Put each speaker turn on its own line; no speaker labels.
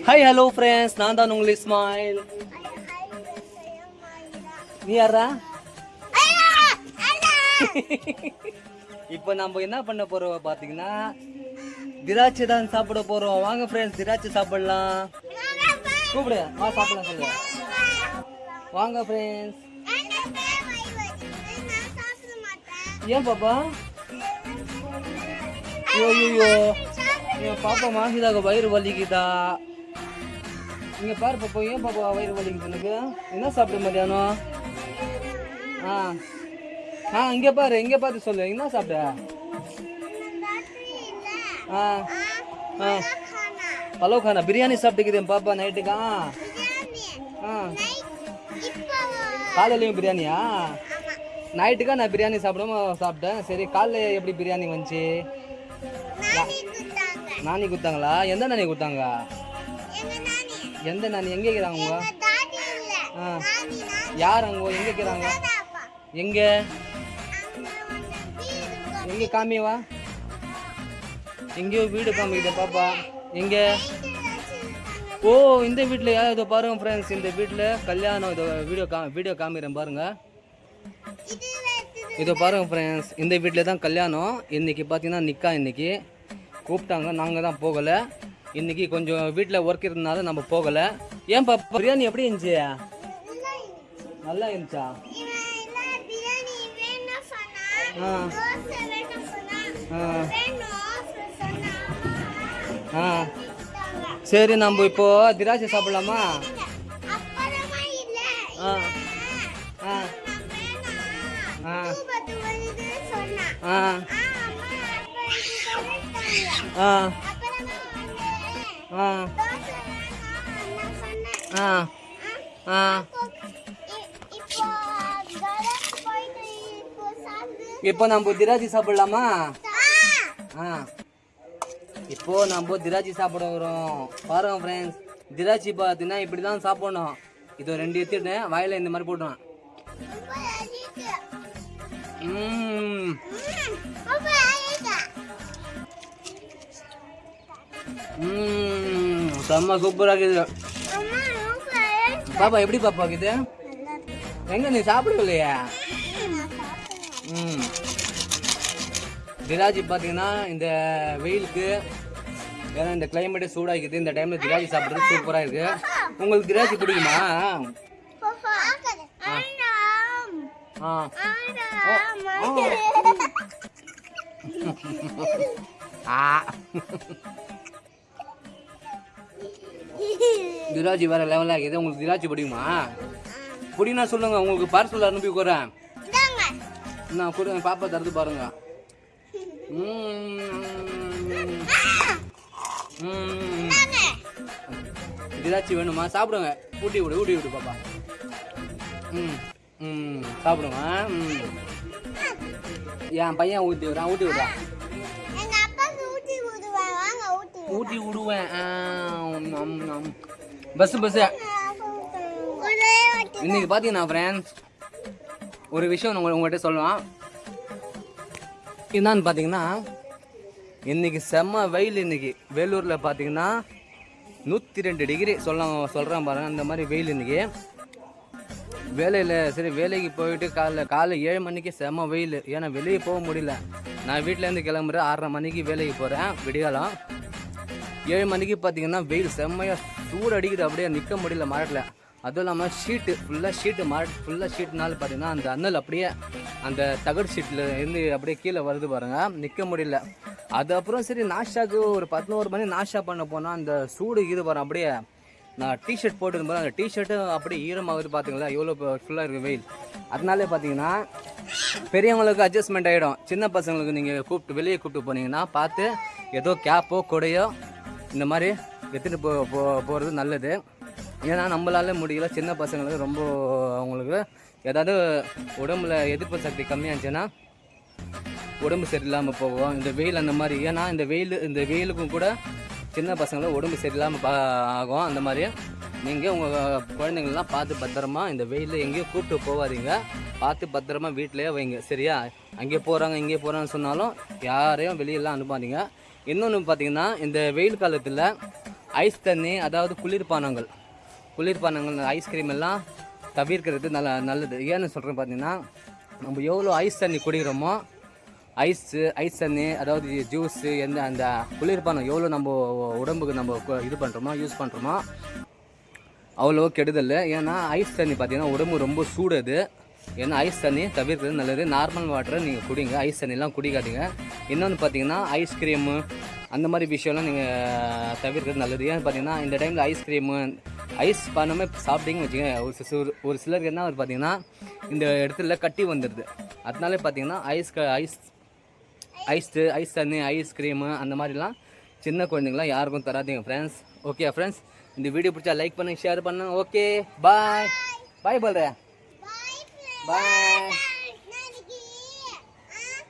Hi hello friends, நான் தான் உங்கள் இஸ்மாயில். நீ யாரா? இப்போ நம்ம என்ன பண்ண போறோம் பார்த்தீங்கன்னா, திராட்சை தான் சாப்பிட போறோம். வாங்க ஃப்ரெண்ட்ஸ், திராட்சை சாப்பிடலாம். கூப்பிடு, வா சாப்பிடலாம் சொல்லு. வாங்க ஃப்ரெண்ட்ஸ். ஏன் பாப்பா? ஐயோ, என் பாப்பா மாசிதாக வயிறு வலிக்குதா? இங்க பாரு பாப்பா, ஏன் பாப்பா வயிறு வலிக்குது எனக்கு? என்ன சாப்பிட மதியானம்? இங்க பாரு, இங்க பார்த்து சொல்லு, என்ன சாப்பிட்ட? பலவ் கானா பிரியாணி சாப்பிட்டுக்குது என் பாப்பா நைட்டுக்கா. காலையிலையும் பிரியாணியா? நைட்டுக்கா நான் பிரியாணி சாப்பிட்டேன். சரி, காலைல எப்படி பிரியாணி வந்துச்சு? நானி கொடுத்தாங்களா? எந்த நானி கொடுத்தாங்க? எந்த நானி? எங்க இருக்கிறாங்க? யார் அங்க? எங்க இருக்கிறாங்க? எங்க எங்க காமியவா? எங்கேயோ வீடு காமிக்குது பாப்பா. எங்க? ஓ, இந்த வீட்டில் இதோ பாருங்க ஃப்ரெண்ட்ஸ், இந்த வீட்டில் கல்யாணம். இதோ வீடியோ காமிக்கிறேன் பாருங்க. இதோ பாருங்க ஃப்ரெண்ட்ஸ், இந்த வீட்டில் தான் கல்யாணம். இன்னைக்கு பார்த்தீங்கன்னா நிக்கா. இன்னைக்கு கூப்பிட்டாங்க, நாங்கள் தான் போகலை. இன்னைக்கு கொஞ்சம் வீட்டில் ஒர்க் இருந்தனால நம்ம போகலை. ஏன் பாப்பா பிரியாணி எப்படி இருந்துச்சு? நல்லா இருந்துச்சா? சரி, நம்ம இப்போ திராட்சை சாப்பிடலாமா? இப்போ நம்ம திராட்சை சாப்பிடலாமா? இப்போ நம்ம திராட்சை சாப்பிட வரோம். பாருங்க ஃப்ரெண்ட்ஸ், திராட்சை பார்த்தீங்கன்னா இப்படி தான் சாப்பிடணும். இதோ 2 எடுத்துட்டேன், வாயில இந்த மாதிரி போட்டுவேன். செம்ம சூப்பரா இருக்குது பாப்பா. எப்படி பாப்பா இருக்குது? எங்க நீ சாப்பிடலையா? திராட்சை பார்த்தீங்கன்னா இந்த வெயிலுக்கு, ஏன்னா இந்த கிளைமேட்டே சூடாகிக்குது, இந்த டைம்ல திராட்சை சாப்பிட்றது சூப்பராக இருக்கு. உங்களுக்கு திராட்சை பிடிக்குமா? திராட்சை வேற லெவலாக இருக்குது. உங்களுக்கு திராட்சை பிடிக்குமா? பிடிக்குன்னா சொல்லுங்க, உங்களுக்கு பார்சல் அனுப்பி போறேன். நான் கொடுங்க, பாப்பா தருது பாருங்க. திராட்சை வேணுமா? சாப்பிடுங்க. ஊட்டி விடு பாப்பா. சாப்பிடுங்க. என் பையன் ஊட்டி விடுறான். ஊட்டி விடுவேன். பஸ் இன்னைக்கு பார்த்தீங்கன்னா ஃப்ரெண்ட்ஸ், ஒரு விஷயம் உங்கள்கிட்ட சொல்லுவான். என்னன்னு பார்த்தீங்கன்னா, இன்னைக்கு செம்ம வெயில். இன்னைக்கு வேலூரில் பார்த்தீங்கன்னா 102 டிகிரி சொல்கிறேன் பாருங்க. அந்த மாதிரி வெயில் இன்னைக்கு. வேலைக்கு போயிட்டு காலைல 7 மணிக்கு செம்ம வெயில். ஏன்னா வெளியே போக முடியல. நான் வீட்டிலேருந்து கிளம்புறேன் 6:30 மணிக்கு வேலைக்கு போகிறேன். விடிகாலம் 7 மணிக்கு பார்த்தீங்கன்னா வெயில் செம்மையாக சூடு அடிக்குது. அப்படியே நிற்க முடியல மரத்தில். அதுவும் இல்லாமல் ஃபுல்லாக ஷீட்னால பார்த்தீங்கன்னா அந்த அண்ணல் அப்படியே அந்த தகடு ஷீட்டில் இருந்து அப்படியே கீழே வருது பாருங்க. நிற்க முடியல. அது அப்புறம் சரி, நாஷாக்கு ஒரு 11 மணி நாஷா பண்ண போனால் அந்த சூடு இது பாருங்க. அப்படியே நான் டிஷர்ட் போட்டுருந்தேன், அந்த டிஷர்ட்டு அப்படியே ஈரமாகுது. பார்த்தீங்களா எவ்வளோ ஃபுல்லாக இருக்குது வெயில். அதனாலே பார்த்தீங்கன்னா பெரியவங்களுக்கு அட்ஜஸ்ட்மெண்ட் ஆகிடும். சின்ன பசங்களுக்கு நீங்கள் வெளியே கூப்பிட்டு போனீங்கன்னா பார்த்து ஏதோ கேப்போ கொடையோ இந்த மாதிரி எடுத்துகிட்டு போகிறது நல்லது. ஏன்னா நம்மளால முடியல. சின்ன பசங்களுக்கு ரொம்ப அவங்களுக்கு ஏதாவது உடம்புல எதிர்ப்பு சக்தி கம்மியாச்சுன்னா உடம்பு சரியில்லாமல் போகும். இந்த வெயில் அந்த மாதிரி. ஏன்னா இந்த வெயிலுக்கும் கூட சின்ன பசங்களுக்கு உடம்பு சரியில்லாமல் ஆகும். அந்த மாதிரி நீங்கள் உங்கள் குழந்தைங்களெலாம் பார்த்து பத்திரமா இந்த வெயிலில் எங்கேயும் கூப்பிட்டு போகாதீங்க. பார்த்து பத்திரமா வீட்டிலையே வைங்க, சரியா? அங்கே போகிறாங்க இங்கே போகிறாங்கன்னு சொன்னாலும் யாரையும் வெளியெல்லாம் அனுப்பாதீங்க. இன்னொன்று பார்த்தீங்கன்னா, இந்த வெயில் காலத்தில் ஐஸ் தண்ணி, அதாவது குளிர்பானங்கள் ஐஸ்கிரீம் எல்லாம் தவிர்க்கிறது நல்லது. ஏன்னு சொல்கிறேன் பார்த்தீங்கன்னா, நம்ம எவ்வளோ ஐஸ் தண்ணி குடிக்கிறோமோ, ஐஸ் தண்ணி, அதாவது ஜூஸு, அந்த குளிர்பானம் எவ்வளோ நம்ம உடம்புக்கு நம்ம இது பண்ணுறோமோ, யூஸ் பண்ணுறோமோ அவ்வளோ கெடுதல். ஏன்னா ஐஸ் தண்ணி பார்த்தீங்கன்னா உடம்பு ரொம்ப சூடுது. ஏன்னா ஐஸ் தண்ணி தவிர்க்கிறது நல்லது. நார்மல் வாட்டரை நீங்கள் குடிங்க, ஐஸ் தண்ணிலாம் குடிக்காதீங்க. இன்னொன்று பார்த்தீங்கன்னா ஐஸ்கிரீமு அந்த மாதிரி விஷயம்லாம் நீங்கள் தவிர்க்கிறது நல்லது. ஏன்னு பார்த்தீங்கன்னா இந்த டைமில் ஐஸ்கிரீமு ஐஸ் பண்ணாமல் சாப்பிட்டீங்கன்னு வச்சுக்கோங்க, ஒரு சிலருக்கு என்ன பார்த்தீங்கன்னா இந்த இடத்துல கட்டி வந்துடுது. அதனால பார்த்தீங்கன்னா ஐஸ் தண்ணி, ஐஸ்கிரீமு அந்த மாதிரிலாம் சின்ன குழந்தைங்களாம் யாருக்கும் தராதீங்க ஃப்ரெண்ட்ஸ். ஓகே ஃப்ரெண்ட்ஸ், இந்த வீடியோ பிடிச்சா லைக் பண்ணுங்க, ஷேர் பண்ணுங்க. ஓகே பாய் பாய் போல்றேன் பாய்.